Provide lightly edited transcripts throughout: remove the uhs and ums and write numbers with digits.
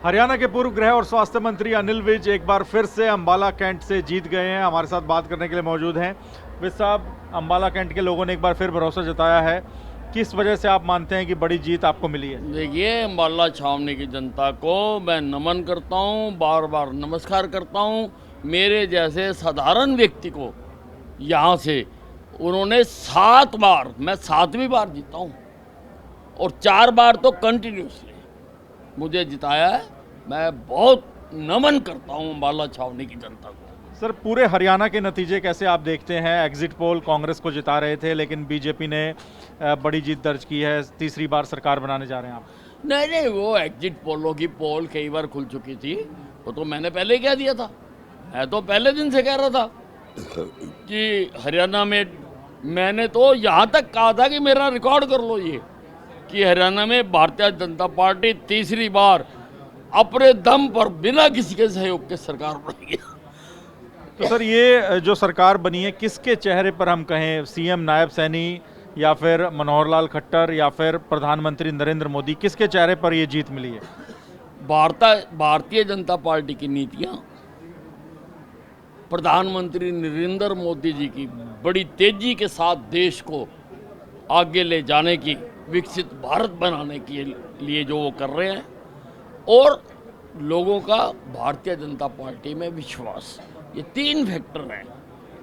हरियाणा के पूर्व गृह और स्वास्थ्य मंत्री अनिल विज एक बार फिर से अंबाला कैंट से जीत गए हैं। हमारे साथ बात करने के लिए मौजूद हैं। विज साहब, अंबाला कैंट के लोगों ने एक बार फिर भरोसा जताया है। किस वजह से आप मानते हैं कि बड़ी जीत आपको मिली है? देखिए, अंबाला छावनी की जनता को मैं नमन करता हूँ, बार बार नमस्कार करता हूँ। मेरे जैसे साधारण व्यक्ति को यहाँ से उन्होंने 7 बार, मैं 7वीं बार जीता हूँ और 4 बार तो कंटिन्यूसली मुझे जिताया है। मैं बहुत नमन करता हूँ अंबाला छावनी की जनता को। सर, पूरे हरियाणा के नतीजे कैसे आप देखते हैं? एग्जिट पोल कांग्रेस को जिता रहे थे, लेकिन बीजेपी ने बड़ी जीत दर्ज की है। तीसरी बार सरकार बनाने जा रहे हैं आप। नहीं, वो एग्जिट पोलों की पोल कई बार खुल चुकी थी। वो तो मैंने पहले ही कह दिया था। मैं तो पहले दिन से कह रहा था कि हरियाणा में, मैंने तो यहाँ तक कहा था कि मेरा रिकॉर्ड कर लो ये, कि हरियाणा में भारतीय जनता पार्टी तीसरी बार अपने दम पर बिना किसी के सहयोग के सरकार बनेगी। तो सर, ये जो सरकार बनी है, किसके चेहरे पर हम कहें? सीएम नायब सैनी या फिर मनोहर लाल खट्टर या फिर प्रधानमंत्री नरेंद्र मोदी, किसके चेहरे पर ये जीत मिली है? भारतीय जनता पार्टी की नीतियां, प्रधानमंत्री नरेंद्र मोदी जी की बड़ी तेजी के साथ देश को आगे ले जाने की, विकसित भारत बनाने के लिए जो वो कर रहे हैं, और लोगों का भारतीय जनता पार्टी में विश्वास, ये 3 फैक्टर हैं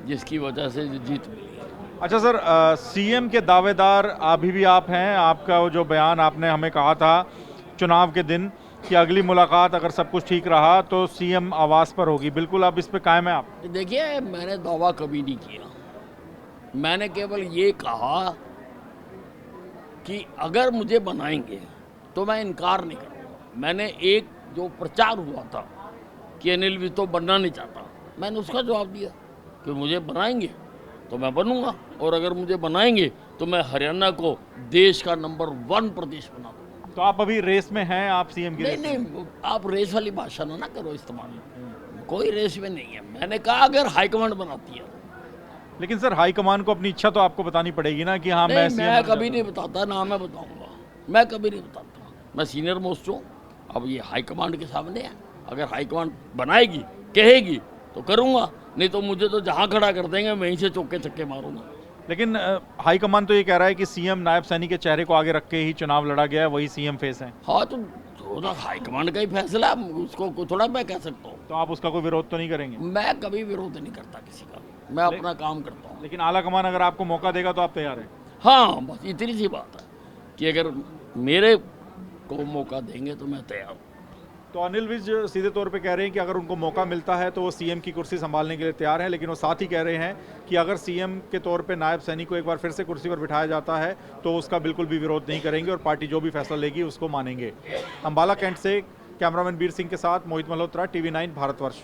जिसकी वजह से जीत मिली है। अच्छा सर, सीएम के दावेदार अभी भी आप हैं। आपका वो जो बयान आपने हमें कहा था चुनाव के दिन कि अगली मुलाकात अगर सब कुछ ठीक रहा तो सीएम आवास पर होगी, बिल्कुल आप इस पे कायम है? आप देखिए, मैंने दावा कभी नहीं किया। मैंने केवल ये कहा कि अगर मुझे बनाएंगे तो मैं इनकार नहीं करूँगा। मैंने एक जो प्रचार हुआ था कि अनिल विज तो बनना नहीं चाहता, मैंने उसका जवाब दिया कि मुझे बनाएंगे तो मैं बनूंगा, और अगर मुझे बनाएंगे तो मैं हरियाणा को देश का नंबर 1 प्रदेश बना दूंगा। तो आप अभी रेस में हैं? आप सीएम की रेस में? नहीं, आप रेस वाली भाषा ना करो इस्तेमाल। कोई रेस में नहीं है। मैंने कहा अगर हाईकमांड बनाती है। लेकिन सर, हाईकमान को अपनी इच्छा तो आपको बतानी पड़ेगी ना कि हाँ नहीं, मैं सीएम मैं कभी नहीं बताता, ना मैं बताऊंगा। मैं कभी नहीं बताता। मैं सीनियर मोस्ट हूँ। अब ये हाईकमांड के सामने है। अगर हाईकमांड बनाएगी, कहेगी तो करूंगा, नहीं तो मुझे तो जहां खड़ा कर देंगे वहीं से चौके छक्के मारूंगा। लेकिन हाईकमान तो ये कह रहा है कि सीएम नायब सैनी के चेहरे को आगे रख के ही चुनाव लड़ा गया है, वही सीएम फेस है। हाँ, तो हाईकमांड का ही फैसला है, उसको थोड़ा मैं कह सकता हूँ। तो आप उसका कोई विरोध तो नहीं करेंगे? मैं कभी विरोध नहीं करता किसी का। मैं अपना काम करता हूँ। लेकिन आला कमान अगर आपको मौका देगा तो आप तैयार हैं? हाँ, बस इतनी सी बात है कि अगर मेरे को मौका देंगे तो मैं तैयार हूँ। तो अनिल विज सीधे तौर पे कह रहे हैं कि अगर उनको मौका मिलता है तो वो सीएम की कुर्सी संभालने के लिए तैयार हैं, लेकिन वो साथ ही कह रहे हैं कि अगर सीएम के तौर पे नायब सैनी को एक बार फिर से कुर्सी पर बिठाया जाता है तो उसका बिल्कुल भी विरोध नहीं करेंगे और पार्टी जो भी फैसला लेगी उसको मानेंगे। अंबाला कैंट से कैमरामैन बीर सिंह के साथ मोहित मल्होत्रा, TV9 भारतवर्ष।